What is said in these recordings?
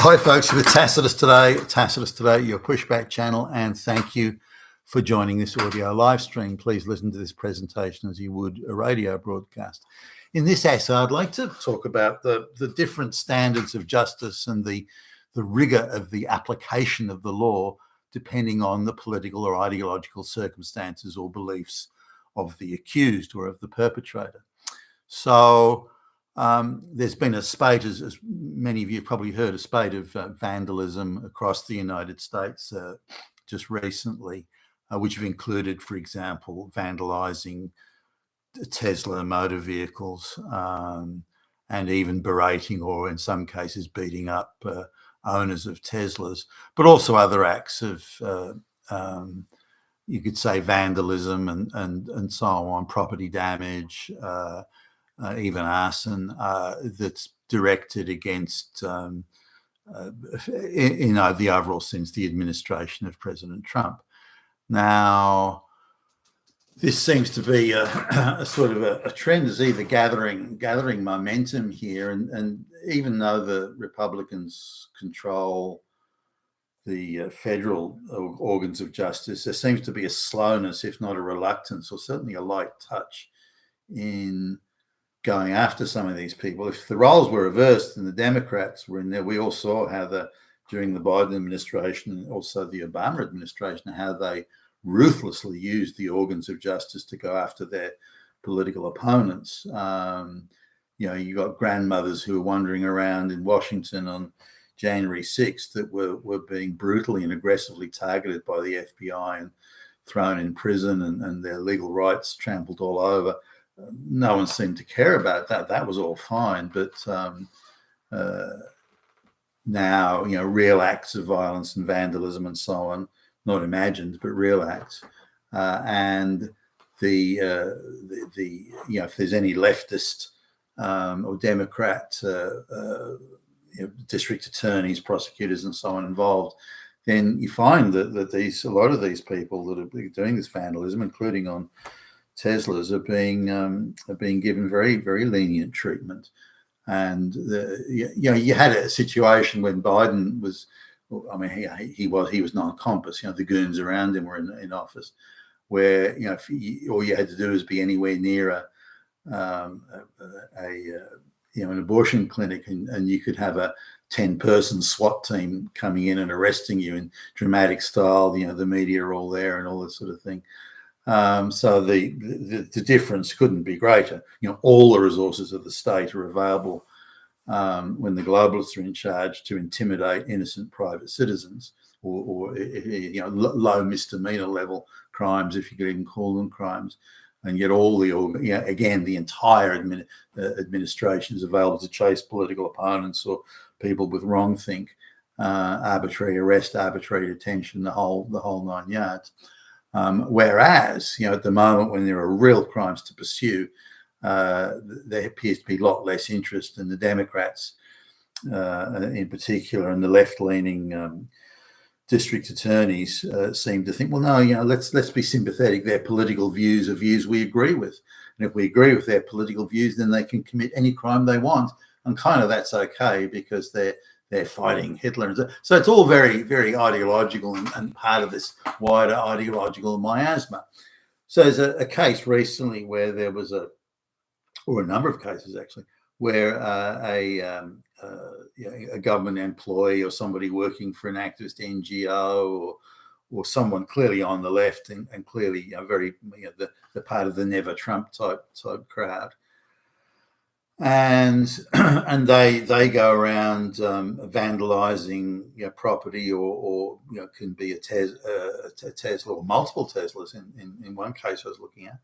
Hi, folks, with Tacitus today, your pushback channel, and thank you for joining this audio live stream. Please listen to this presentation as you would a radio broadcast. In this essay, I'd like to talk about the different standards of justice and the rigor of the application of the law, depending on the political or ideological circumstances or beliefs of the accused or of the perpetrator. So, there's been a spate, as many of you have probably heard, a spate of vandalism across the United States just recently, which have included, for example, vandalizing Tesla motor vehicles and even berating or in some cases beating up owners of Teslas, but also other acts of, you could say, vandalism and so on, property damage, even arson, that's directed against, in the overall sense, the administration of President Trump. Now, this seems to be a sort of a trend is either gathering momentum here, and even though the Republicans control the federal organs of justice, there seems to be a slowness, if not a reluctance, or certainly a light touch in going after some of these people. If the roles were reversed and the Democrats were in there, we all saw how during the Biden administration and also the Obama administration, how they ruthlessly used the organs of justice to go after their political opponents. You got grandmothers who were wandering around in Washington on January 6th that were being brutally and aggressively targeted by the FBI and thrown in prison and their legal rights trampled all over. No one seemed to care about that. That was all fine. But now, real acts of violence and vandalism and so on, not imagined, but real acts. And if there's any leftist or Democrat district attorneys, prosecutors, and so on involved, then you find that a lot of these people that are doing this vandalism, including on Teslas, are being given very, very lenient treatment. And you had a situation when Biden was, he was non-compos. The goons around him were in office, where all you had to do was be anywhere near an abortion clinic, and you could have a 10-person SWAT team coming in and arresting you in dramatic style. The media are all there and all this sort of thing. So the difference couldn't be greater. All the resources of the state are available when the globalists are in charge to intimidate innocent private citizens or low misdemeanor level crimes, if you could even call them crimes, and yet the entire administration is available to chase political opponents or people with wrongthink, arbitrary arrest, arbitrary detention, the whole 9 yards. Whereas, at the moment, when there are real crimes to pursue, there appears to be a lot less interest, in the Democrats in particular, and the left-leaning district attorneys seem to think, well, no, let's be sympathetic. Their political views are views we agree with, and if we agree with their political views, then they can commit any crime they want, and kind of that's okay because they're fighting Hitler. So it's all very, very ideological and part of this wider ideological miasma. So there's a case recently where there was a number of cases actually, where a government employee or somebody working for an activist NGO or someone clearly on the left and clearly very the part of the never Trump type crowd. And they go around vandalizing property or can be a Tesla or multiple Teslas in one case I was looking at,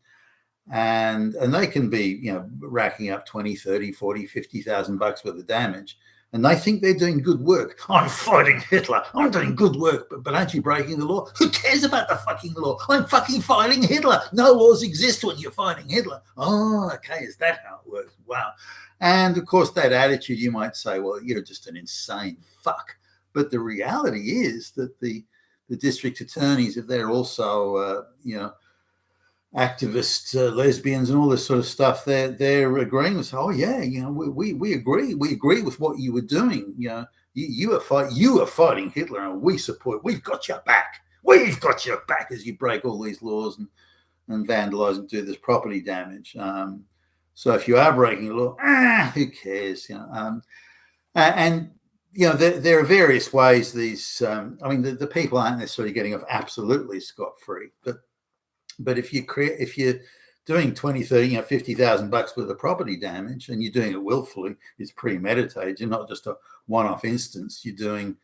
and they can be racking up 20, 30, 40, 50,000 bucks worth of damage, and they think they're doing good work. I'm fighting Hitler. I'm doing good work, but aren't you breaking the law? Who cares about the fucking law? I'm fucking fighting Hitler. No laws exist when you're fighting Hitler. Oh, okay, is that how it works? Wow. And of course, that attitude, you might say, well, you're just an insane fuck. But the reality is that the district attorneys, if they're also, activist lesbians and all this sort of stuff, they're agreeing with, oh yeah, we agree with what you were doing. You are fighting Hitler, and we support. We've got your back. We've got your back as you break all these laws and vandalize and do this property damage. So if you are breaking the law, who cares? And there are various ways these. The people aren't necessarily getting off absolutely scot-free, but if you're doing 20, 30, $50,000 worth of property damage, and you're doing it willfully, it's premeditated. You're not just a one-off instance. You're doing,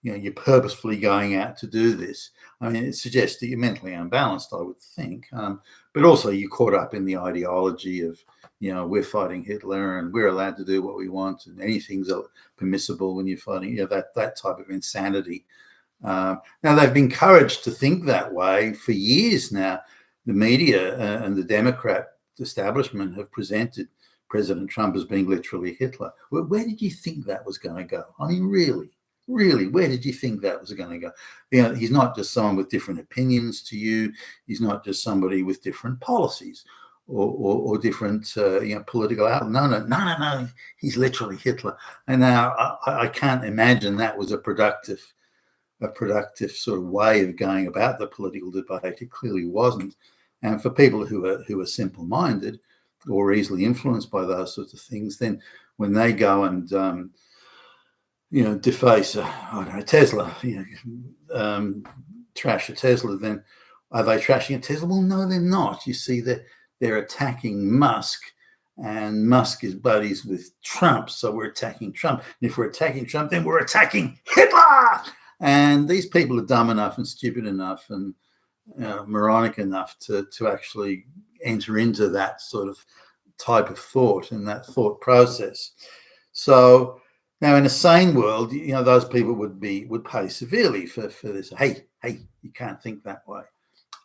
you're purposefully going out to do this. It suggests that you're mentally unbalanced, I would think. But also you're caught up in the ideology of, we're fighting Hitler and we're allowed to do what we want and anything's permissible when you're fighting, that type of insanity. Now, they've been encouraged to think that way for years now. The media and the Democrat establishment have presented President Trump as being literally Hitler. Where did you think that was going to go? Really, where did you think that was going to go? He's not just someone with different opinions to you. He's not just somebody with different policies or different political outlook. No. He's literally Hitler. And now I can't imagine that was a productive sort of way of going about the political debate. It clearly wasn't. And for people who are simple-minded or easily influenced by those sorts of things, then when they go and deface a Tesla, trash a Tesla, then are they trashing a Tesla? Well, no, they're not. You see, they're attacking Musk, and Musk is buddies with Trump, so we're attacking Trump. And if we're attacking Trump, then we're attacking Hitler. And these people are dumb enough and stupid enough and moronic enough to actually enter into that sort of type of thought and that thought process. So now, in a sane world, those people would pay severely for this. Hey, you can't think that way.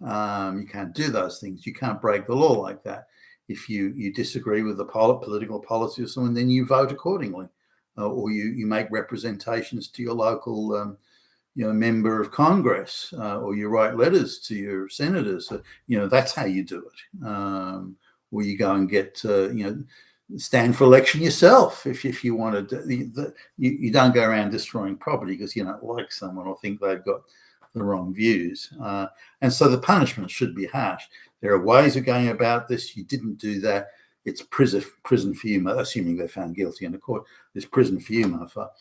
You can't do those things. You can't break the law like that. If you disagree with the political policy of someone, then you vote accordingly, or you make representations to your local member of Congress, or you write letters to your senators. That's how you do it. Or you go and get stand for election yourself if you want to. You don't go around destroying property because you don't like someone or think they've got the wrong views. And so the punishment should be harsh. There are ways of going about this. You didn't do that. It's prison for you, assuming they're found guilty in the court. There's prison for you, motherfucker.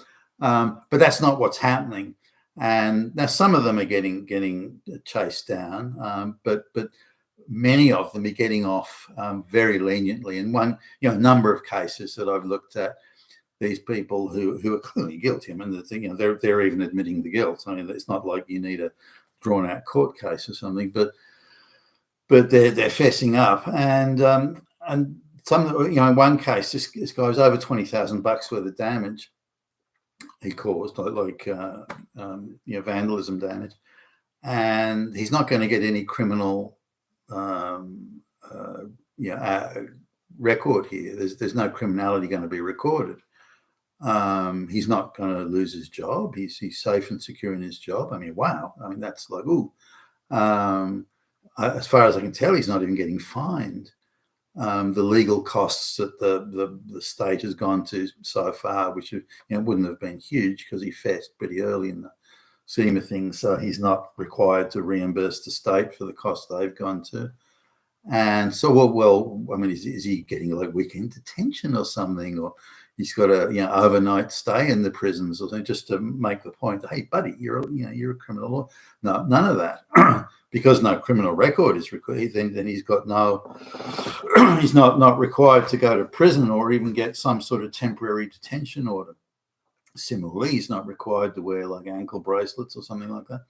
But that's not what's happening. And now some of them are getting chased down, but many of them are getting off very leniently. In one, number of cases that I've looked at, these people who are clearly guilty. They're even admitting the guilt. It's not like you need a drawn out court case or something, but they're fessing up. And some, in one case, this guy was over $20,000 worth of damage he caused, like vandalism damage, and he's not going to get any criminal record here. There's no criminality going to be recorded. He's not going to lose his job. He's safe and secure in his job. Wow. That's like, ooh. As far as I can tell, he's not even getting fined. The legal costs that the state has gone to so far, which wouldn't have been huge because he fessed pretty early in the scheme of things, so he's not required to reimburse the state for the costs they've gone to. And so, is he getting like weekend detention or something, or he's got a overnight stay in the prisons or something, just to make the point that, hey, buddy, you're a criminal law. No, none of that. Because no criminal record is required, then he's got no, he's not required to go to prison or even get some sort of temporary detention order. Similarly, he's not required to wear like ankle bracelets or something like that.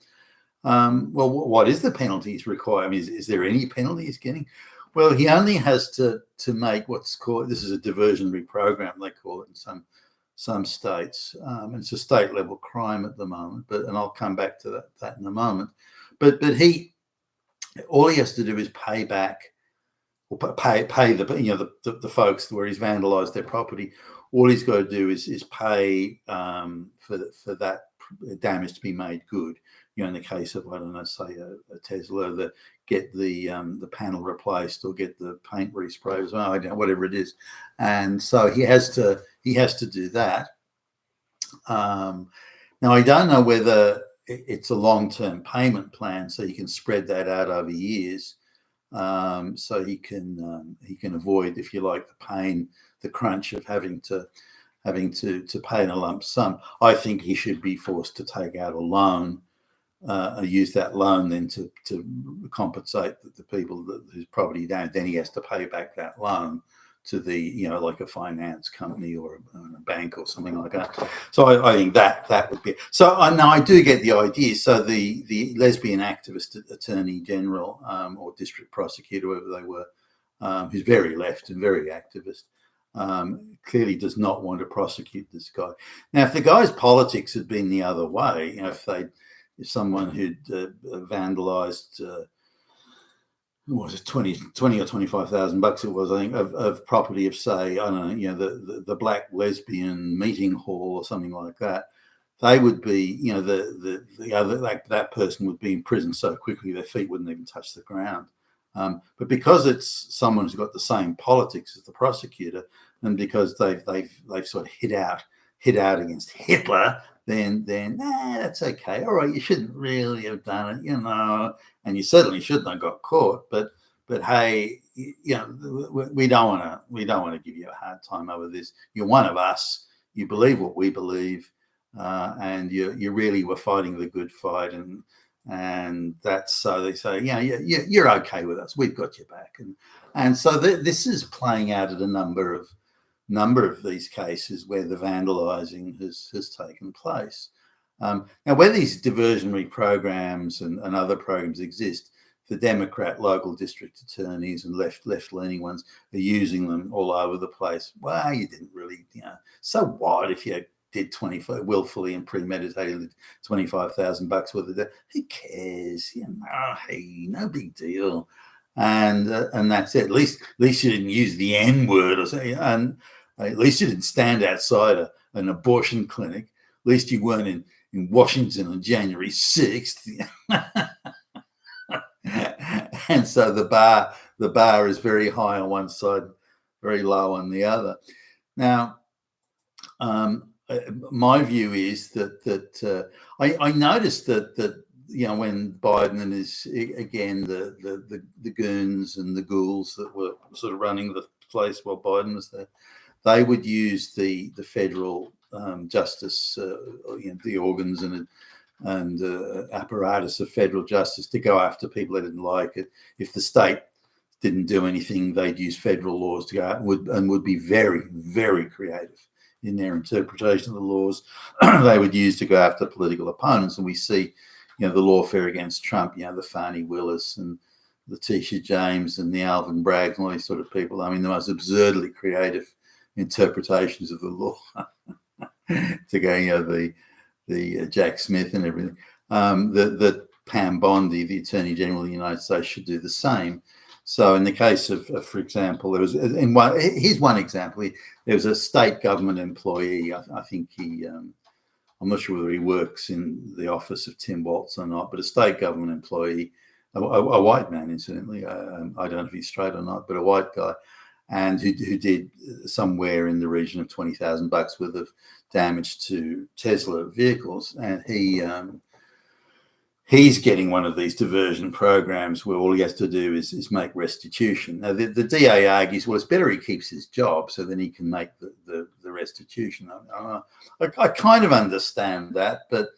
What is the penalty he's required? Is there any penalty he's getting? Well, he only has to make what's called, this is a diversionary program, they call it in some states. It's a state level crime at the moment, and I'll come back to that in a moment. But all he has to do is pay back, or pay the folks where he's vandalized their property. All he's got to do is pay for that damage to be made good. In the case of, I don't know, say a Tesla, the the panel replaced or get the paint resprayed, well, I don't know, whatever it is, and so he has to do that. Now I don't know whether it's a long-term payment plan, so you can spread that out over years, so he can avoid, if you like, the pain, the crunch of having to pay in a lump sum. I think he should be forced to take out a loan, use that loan then to compensate the people whose property down. Then he has to pay back that loan to the, like a finance company or a bank or something like that. So I think that would be. So now I do get the idea. So the lesbian activist attorney general or district prosecutor, whoever they were, who's very left and very activist, clearly does not want to prosecute this guy. Now, if the guy's politics had been the other way, if someone who'd vandalized, what was it, 20 or 25,000 bucks it was, I think, of property of, say, I don't know, the Black Lesbian Meeting Hall or something like that, they would be, that person would be in prison so quickly their feet wouldn't even touch the ground. But because it's someone who's got the same politics as the prosecutor, and because they've sort of hit out against Hitler, then that's okay. All right, you shouldn't really have done it, and you certainly shouldn't have got caught. But hey, we don't want to give you a hard time over this. You're one of us. You believe what we believe, and you really were fighting the good fight, and that's, so they say, you're okay with us. We've got your back, and so this is playing out at a number of these cases where the vandalizing has taken place. Now, where these diversionary programs and other programs exist, the Democrat local district attorneys and left-leaning ones are using them all over the place. Well, you didn't really, so what if you did 25 willfully and premeditated 25,000 bucks worth of debt? Who cares? Hey, no big deal. And that's it. At least you didn't use the N word or something, and at least you didn't stand outside an abortion clinic. At least you weren't in Washington on January 6th. And so the bar is very high on one side, very low on the other. Now, my view is that I noticed that when Biden and his, again, the goons and the ghouls that were sort of running the place while Biden was there, they would use the federal justice, the organs and apparatus of federal justice to go after people they didn't like. It if the state didn't do anything, they'd use federal laws to go out and would be very, very creative in their interpretation of the laws they would use to go after political opponents. And we see, the lawfare against Trump, the Fani Willis and Letitia James and the Alvin Braggs and all these sort of people. I mean, the most absurdly creative interpretations of the law to go, the Jack Smith and everything. That Pam Bondi, the Attorney General of the United States, should do the same. So in the case of for example, there was here's one example. There was a state government employee. I think I'm not sure whether he works in the office of Tim Walz or not, but a state government employee, a white man, incidentally. I don't know if he's straight or not, but a white guy, and who did somewhere in the region of 20,000 bucks worth of damage to Tesla vehicles, and he's getting one of these diversion programs where all he has to do is make restitution. Now, the DA argues, well, it's better he keeps his job so then he can make the restitution. I kind of understand that, but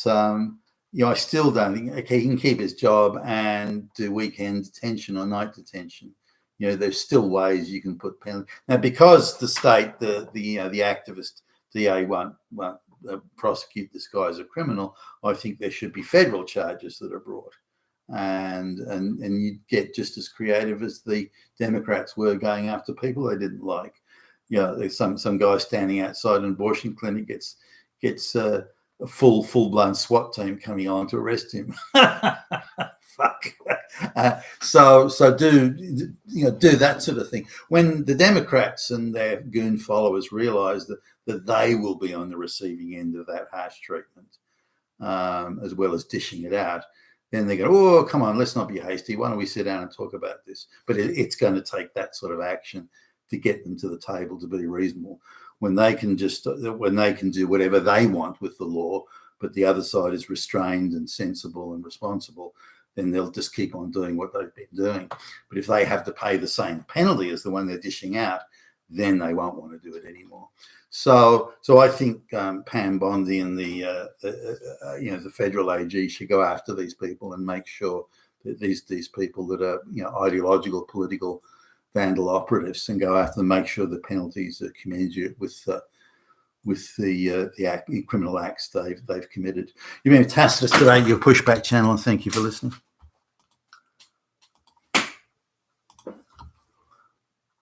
I still don't think, okay, he can keep his job and do weekend detention or night detention. There's still ways you can put penalty. Now, because the state, the activist DA won't prosecute this guy as a criminal, I think there should be federal charges that are brought, and you get just as creative as the Democrats were going after people they didn't like. There's some guy standing outside an abortion clinic gets a full-blown SWAT team coming on to arrest him. Fuck. So do that sort of thing. When the Democrats and their goon followers realise that they will be on the receiving end of that harsh treatment, as well as dishing it out, then they go, oh, come on, let's not be hasty. Why don't we sit down and talk about this? But it's going to take that sort of action to get them to the table to be reasonable. When they can do whatever they want with the law, but the other side is restrained and sensible and responsible, then they'll just keep on doing what they've been doing. But if they have to pay the same penalty as the one they're dishing out, then they won't want to do it anymore. So I think Pam Bondi and the federal AG should go after these people and make sure that these people that are ideological, political vandal operatives, and go after them, make sure the penalties are commensurate with the criminal acts they've committed. You've been fantastic today, your Pushback channel, and thank you for listening.